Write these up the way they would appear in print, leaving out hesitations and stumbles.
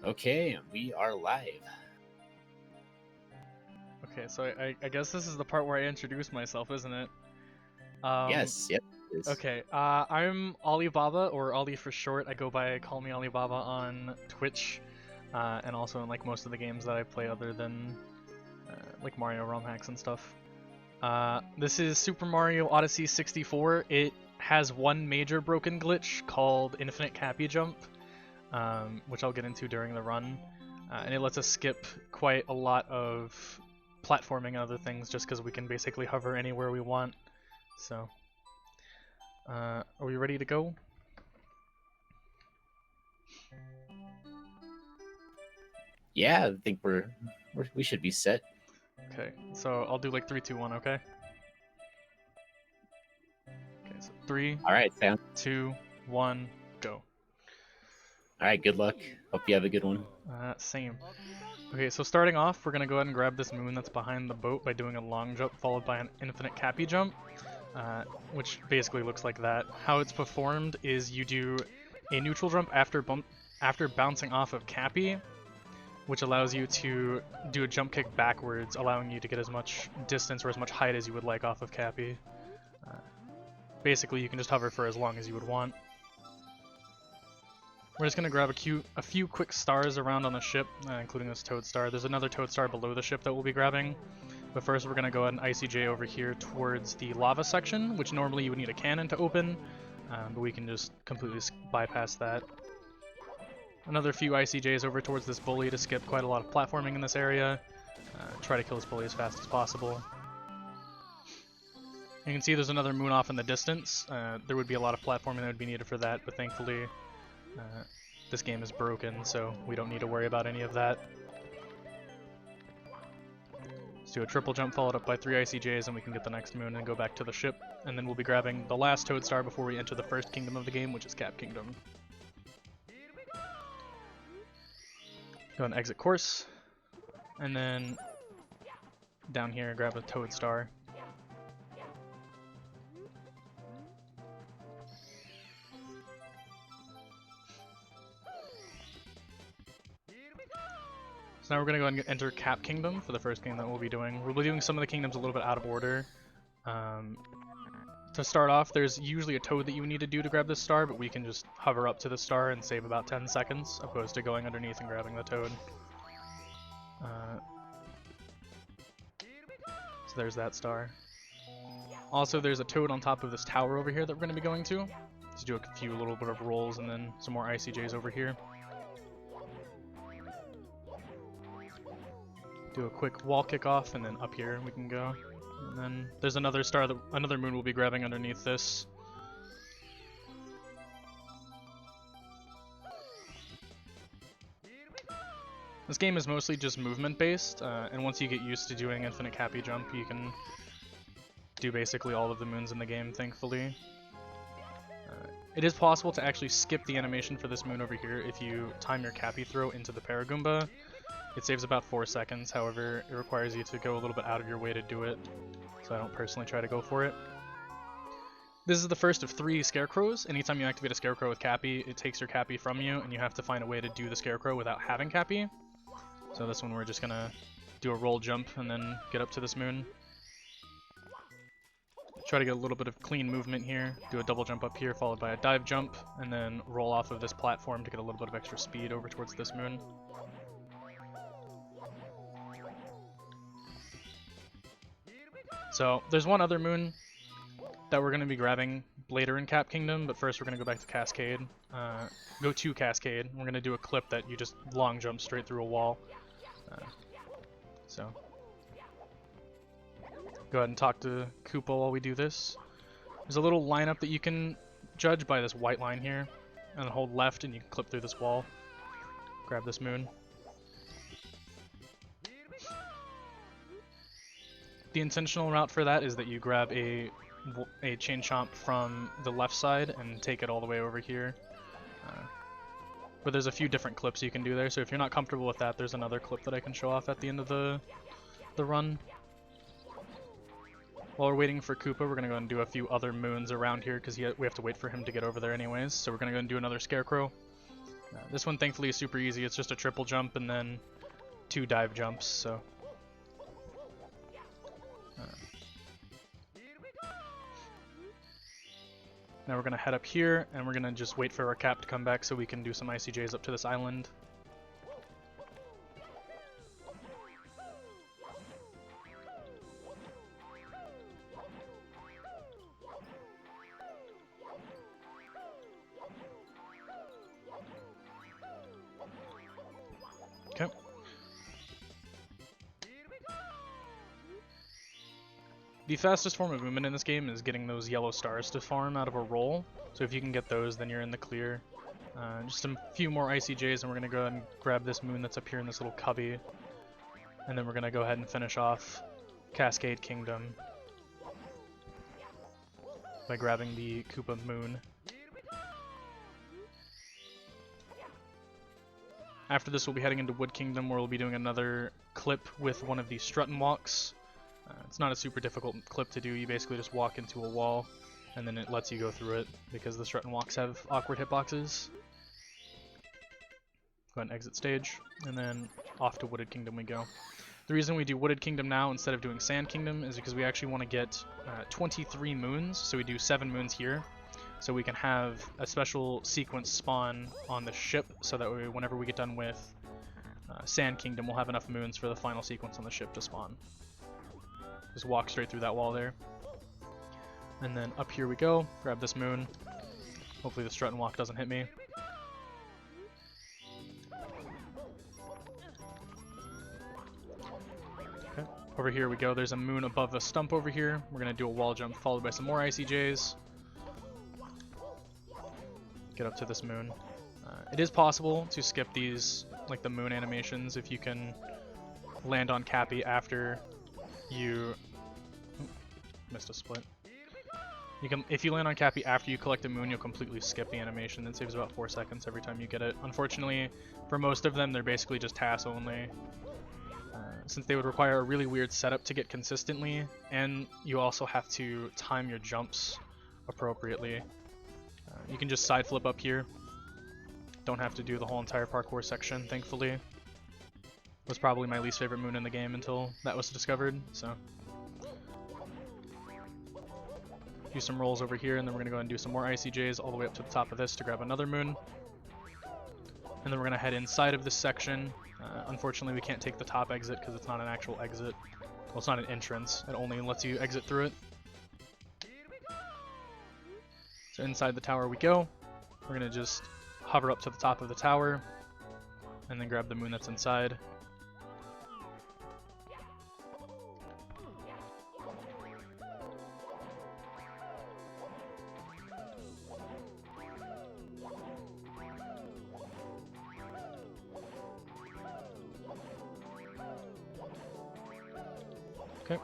Okay, we are live. Okay, so I guess this is the part where I introduce myself, isn't it? Um, Yes, yep, it is. okay, I'm Alibaba, or Ali for short. I go by Call Me Alibaba on Twitch, and also in like most of the games that I play other than like Mario ROM hacks and stuff. This is Super Mario Odyssey 64. It has one major broken glitch called Infinite Cappy Jump, which I'll get into during the run, and it lets us skip quite a lot of platforming and other things just because we can basically hover anywhere we want. So, are we ready to go? Yeah, I think we should be set. Okay, so I'll do like 3, 2, 1, okay? Okay, so 3, All right, Sam. 2, 1, go. All right, good luck. Hope you have a good one. Same. Okay, so starting off, we're gonna go ahead and grab this moon that's behind the boat by doing a long jump followed by an infinite cappy jump, which basically looks like that. How it's performed is you do a neutral jump after bouncing off of cappy, which allows you to do a jump kick backwards, allowing you to get as much distance or as much height as you would like off of cappy. Basically, you can just hover for as long as you would want. We're just going to grab a few quick stars around on the ship, including this toad star. There's another toad star below the ship that we'll be grabbing. But first we're going to go ahead and ICJ over here towards the lava section, which normally you would need a cannon to open, but we can just completely bypass that. Another few ICJs over towards this bully to skip quite a lot of platforming in this area. Try to kill this bully as fast as possible. You can see there's another moon off in the distance. There would be a lot of platforming that would be needed for that, but thankfully this game is broken, so we don't need to worry about any of that. Let's do a triple jump followed up by 3 ICJs and we can get the next moon and go back to the ship. And then we'll be grabbing the last toad star before we enter the first kingdom of the game, which is Cap Kingdom. Go and exit course. And then down here grab a toad star. So now we're going to go and enter Cap Kingdom for the first game that we'll be doing. We'll be doing some of the kingdoms a little bit out of order. To start off, there's usually a toad that you need to do to grab this star, but we can just hover up to the star and save about 10 seconds, opposed to going underneath and grabbing the toad. So there's that star. Also, there's a toad on top of this tower over here that we're going to be going to. Let's do a few little bit of rolls and then some more ICJs over here. Do a quick wall kick off, and then up here we can go. And then there's another star, another moon we'll be grabbing underneath this. This game is mostly just movement based, and once you get used to doing infinite cappy jump, you can do basically all of the moons in the game, thankfully. It is possible to actually skip the animation for this moon over here if you time your cappy throw into the Paragoomba. It saves about 4 seconds, however, it requires you to go a little bit out of your way to do it, so I don't personally try to go for it. This is the first of 3 scarecrows. Anytime you activate a scarecrow with Cappy, it takes your Cappy from you, and you have to find a way to do the scarecrow without having Cappy. So this one we're just gonna do a roll jump and then get up to this moon. Try to get a little bit of clean movement here, do a double jump up here followed by a dive jump, and then roll off of this platform to get a little bit of extra speed over towards this moon. So there's one other moon that we're going to be grabbing later in Cap Kingdom, but first we're going to go back to Cascade. Go to Cascade. We're going to do a clip that you just long jump straight through a wall. So go ahead and talk to Koopa while we do this. There's a little lineup that you can judge by this white line here, and then hold left and you can clip through this wall. Grab this moon. The intentional route for that is that you grab a chain chomp from the left side and take it all the way over here. But there's a few different clips you can do there, so if you're not comfortable with that, there's another clip that I can show off at the end of the run. While we're waiting for Koopa, we're going to go and do a few other moons around here because we have to wait for him to get over there anyways. So we're going to go and do another Scarecrow. This one thankfully is super easy. It's just a triple jump and then 2 dive jumps, so... Now we're going to head up here, and we're going to just wait for our cap to come back so we can do some ICJs up to this island. Okay. The fastest form of movement in this game is getting those yellow stars to farm out of a roll. So if you can get those, then you're in the clear. Just a few more ICJs, and we're going to go ahead and grab this moon that's up here in this little cubby. And then we're going to go ahead and finish off Cascade Kingdom by grabbing the Koopa Moon. After this, we'll be heading into Wood Kingdom, where we'll be doing another clip with one of these strut and walks. It's not a super difficult clip to do. You basically just walk into a wall, and then it lets you go through it, because the strut and walks have awkward hitboxes. Go ahead and exit stage, and then off to Wooded Kingdom we go. The reason we do Wooded Kingdom now instead of doing Sand Kingdom is because we actually want to get 23 moons, so we do 7 moons here. So we can have a special sequence spawn on the ship, so that way whenever we get done with Sand Kingdom, we'll have enough moons for the final sequence on the ship to spawn. Just walk straight through that wall there. And then up here we go, grab this moon. Hopefully the strut and walk doesn't hit me. Okay, over here we go, there's a moon above a stump over here. We're going to do a wall jump followed by some more ICJs. Get up to this moon. It is possible to skip these, like the moon animations, if you can land on Cappy after you... missed a split. If you land on Cappy after you collect a moon, you'll completely skip the animation. It saves about 4 seconds every time you get it. Unfortunately, for most of them, they're basically just TAS only. Since they would require a really weird setup to get consistently, and you also have to time your jumps appropriately. You can just side flip up here. Don't have to do the whole entire parkour section, thankfully. Was probably my least favorite moon in the game until that was discovered, so. Do some rolls over here, and then we're going to go and do some more ICJs all the way up to the top of this to grab another moon. And then we're going to head inside of this section. Unfortunately, we can't take the top exit because it's not an actual exit. Well, it's not an entrance. It only lets you exit through it. So inside the tower we go. We're going to just hover up to the top of the tower and then grab the moon that's inside. Okay.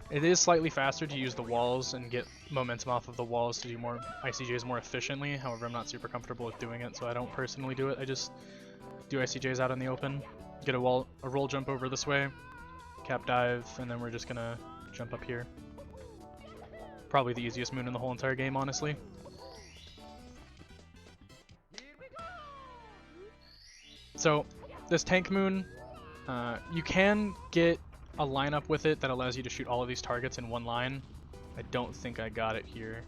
It is slightly faster to use the walls and get momentum off of the walls to do more ICJs more efficiently. However, I'm not super comfortable with doing it, so I don't personally do it. I just do ICJs out in the open. Get a roll jump over this way, cap dive, and then we're just gonna jump up here. Probably the easiest moon in the whole entire game, honestly. So, this tank moon, you can get a lineup with it that allows you to shoot all of these targets in one line. I don't think I got it here.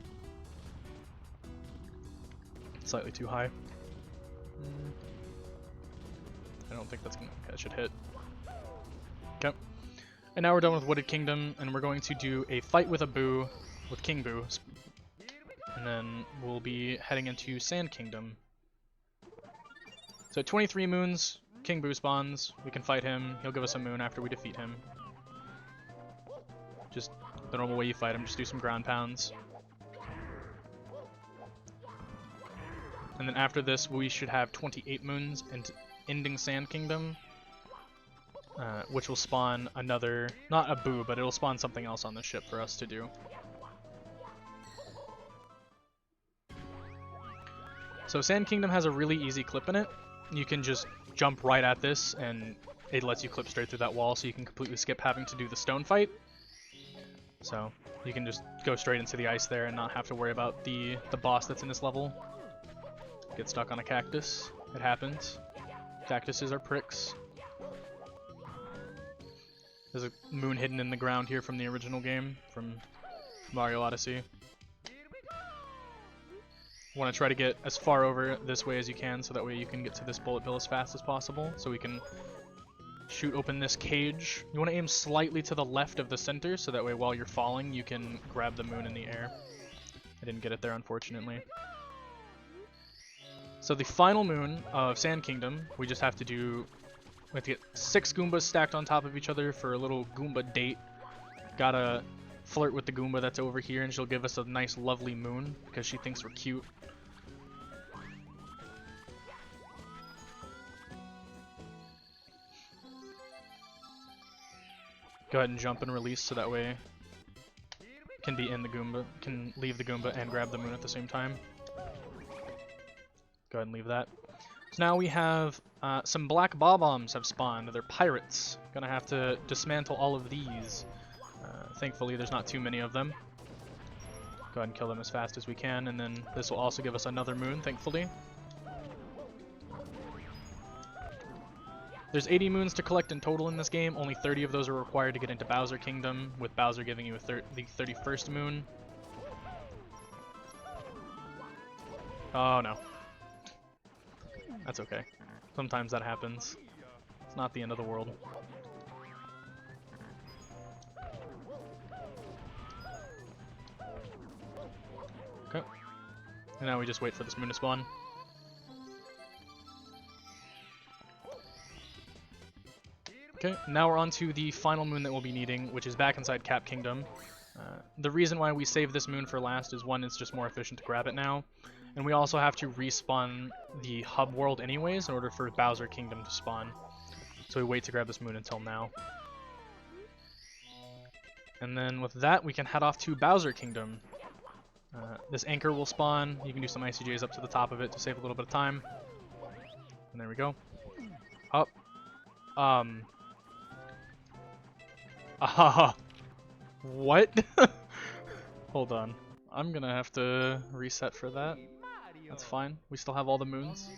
It's slightly too high. I don't think that should hit. Okay. And now we're done with Wooded Kingdom, and we're going to do a fight with a Boo, with King Boo. And then we'll be heading into Sand Kingdom. So at 23 moons, King Boo spawns. We can fight him. He'll give us a moon after we defeat him. Just the normal way you fight him, just do some ground pounds. And then after this, we should have 28 moons and ending Sand Kingdom, which will spawn another, not a Boo, but it'll spawn something else on the ship for us to do. So Sand Kingdom has a really easy clip in it. You can just jump right at this, and it lets you clip straight through that wall, so you can completely skip having to do the stone fight. So you can just go straight into the ice there and not have to worry about the boss that's in this level. Get stuck on a cactus. It happens. Cactuses are pricks. There's a moon hidden in the ground here from the original game, from Mario Odyssey. Want to try to get as far over this way as you can, so that way you can get to this bullet bill as fast as possible, so we can shoot open this cage. You want to aim slightly to the left of the center, so that way while you're falling, you can grab the moon in the air. I didn't get it there, unfortunately. So the final moon of Sand Kingdom, we just have to do... We have to get 6 Goombas stacked on top of each other for a little Goomba date. Gotta flirt with the Goomba that's over here, and she'll give us a nice, lovely moon, because she thinks we're cute. Go ahead and jump and release, so that way can be in the Goomba, can leave the Goomba and grab the moon at the same time. Go ahead and leave that. So now we have some black bob-ombs have spawned. They're pirates. Gonna have to dismantle all of these. Thankfully, there's not too many of them. Go ahead and kill them as fast as we can, and then this will also give us another moon, thankfully. There's 80 moons to collect in total in this game. Only 30 of those are required to get into Bowser Kingdom, with Bowser giving you the 31st moon. Oh no. That's okay. Sometimes that happens. It's not the end of the world. Okay. And now we just wait for this moon to spawn. Okay, now we're on to the final moon that we'll be needing, which is back inside Cap Kingdom. The reason why we save this moon for last is, one, it's just more efficient to grab it now, and we also have to respawn the hub world anyways in order for Bowser Kingdom to spawn. So we wait to grab this moon until now. And then with that, we can head off to Bowser Kingdom. This anchor will spawn. You can do some ICJs up to the top of it to save a little bit of time. And there we go. Up. What? Hold on. I'm gonna have to reset for that. That's fine. We still have all the moons.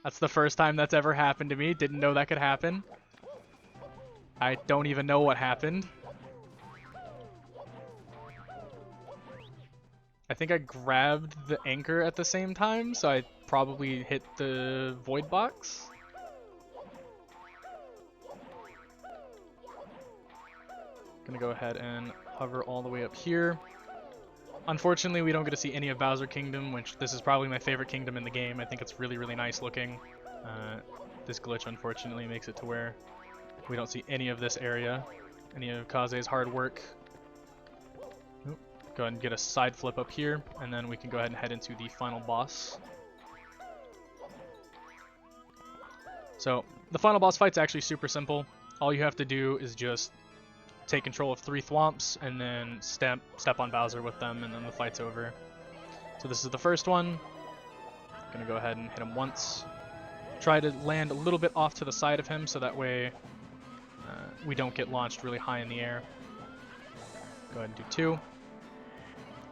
That's the first time that's ever happened to me. Didn't know that could happen. I don't even know what happened. I think I grabbed the anchor at the same time, so I probably hit the void box. Gonna go ahead and hover all the way up here. Unfortunately, we don't get to see any of Bowser Kingdom, which this is probably my favorite kingdom in the game. I think it's really, really nice looking. This glitch, unfortunately, makes it to where we don't see any of this area, any of Kaze's hard work. Oop. Go ahead and get a side flip up here, and then we can go ahead and head into the final boss. So, the final boss fight's actually super simple. All you have to do is just take control of 3 thwomps and then step on Bowser with them, and then the fight's over. So this is the first one. Gonna go ahead and hit him once. Try to land a little bit off to the side of him so that way we don't get launched really high in the air. Go ahead and do 2.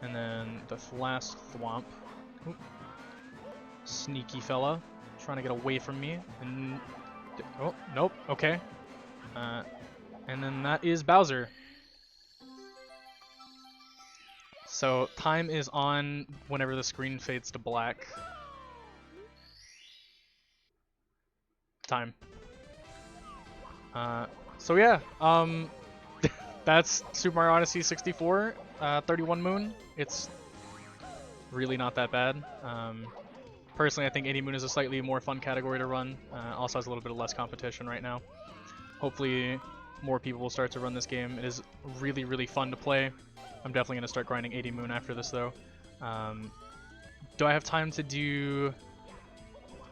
And then the last thwomp. Oop. Sneaky fella. Trying to get away from me. And oh, nope, okay. And then that is Bowser. So time is on whenever the screen fades to black. Time. So yeah, that's Super Mario Odyssey 64, 31 moon. It's really not that bad. Personally, I think 80 moon is a slightly more fun category to run. Also has a little bit of less competition right now. Hopefully more people will start to run this game. It is really, really fun to play. I'm definitely going to start grinding 80 moon after this though. Do I have time to do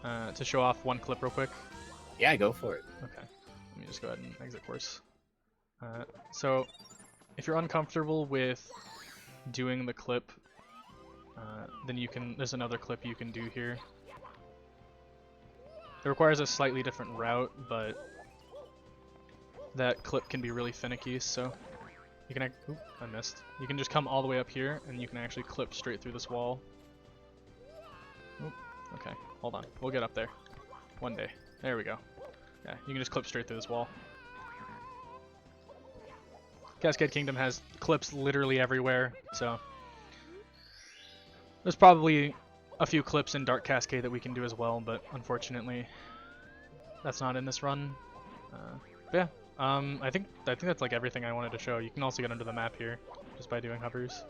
to show off one clip real quick? Yeah, go for it. Okay, let me just go ahead and exit course. So if you're uncomfortable with doing the clip, then you can, there's another clip you can do here. It requires a slightly different route, but that clip can be really finicky, so you can, oop, I missed. You can just come all the way up here, and you can actually clip straight through this wall. Oop, Okay, hold on. We'll get up there. One day. There we go. Yeah, you can just clip straight through this wall. Cascade Kingdom has clips literally everywhere, so there's probably a few clips in Dark Cascade that we can do as well, but unfortunately that's not in this run. Yeah, I think that's like everything I wanted to show. You can also get under the map here just by doing hovers.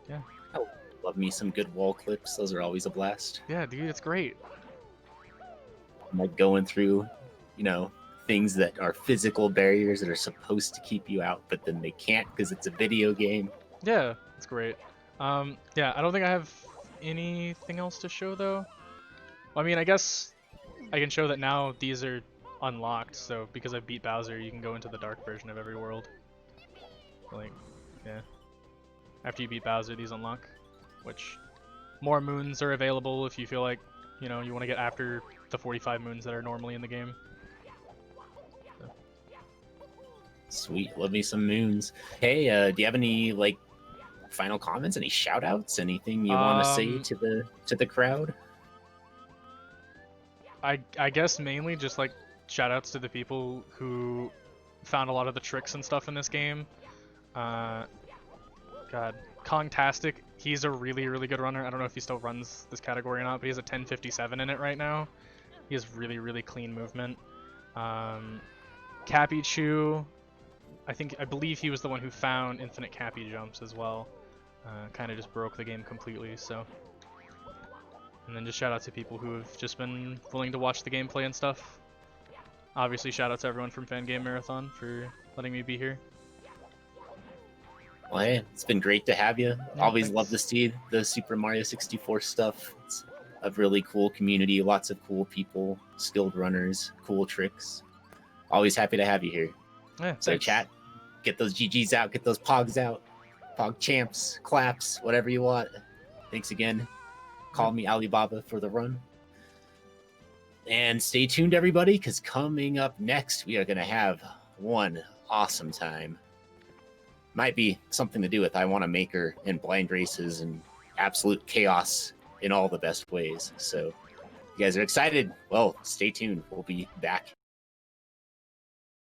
Yeah. Oh, love me some good wall clips. Those are always a blast. Yeah, dude, it's great. I'm like going through, you know, things that are physical barriers that are supposed to keep you out, but then they can't because it's a video game. Yeah, it's great. Yeah, I don't think I have anything else to show though. I mean, I guess I can show that now these are unlocked, so because I beat Bowser, you can go into the dark version of every world. Like, yeah. After you beat Bowser, these unlock, which more moons are available if you feel like, you know, you want to get after the 45 moons that are normally in the game. So. Sweet, love me some moons. Hey, do you have any like final comments? Any shout outs? Anything you want to say to the crowd? I guess mainly just like shout outs to the people who found a lot of the tricks and stuff in this game. God, Kongtastic, he's a really, really good runner. I don't know if he still runs this category or not, but he has a 10:57 in it right now. He has really, really clean movement. Cappy Chew, I believe he was the one who found infinite Cappy jumps as well. Kind of just broke the game completely, so. And then just shout out to people who have just been willing to watch the gameplay and stuff. Obviously, shout out to everyone from Fangame Marathon for letting me be here. Well, hey, it's been great to have you. Yeah, Always thanks. love to see the Super Mario 64 stuff. It's a really cool community, lots of cool people, skilled runners, cool tricks. Always happy to have you here. Yeah, So thanks. chat, get those GGs out, get those Pogs out, Pog champs, claps, whatever you want. Thanks again. Call me Alibaba for the run. And stay tuned, everybody, because coming up next, we are going to have one awesome time. Might be something to do with I Want to Maker and blind races and absolute chaos in all the best ways. So, if you guys are excited, well, stay tuned. We'll be back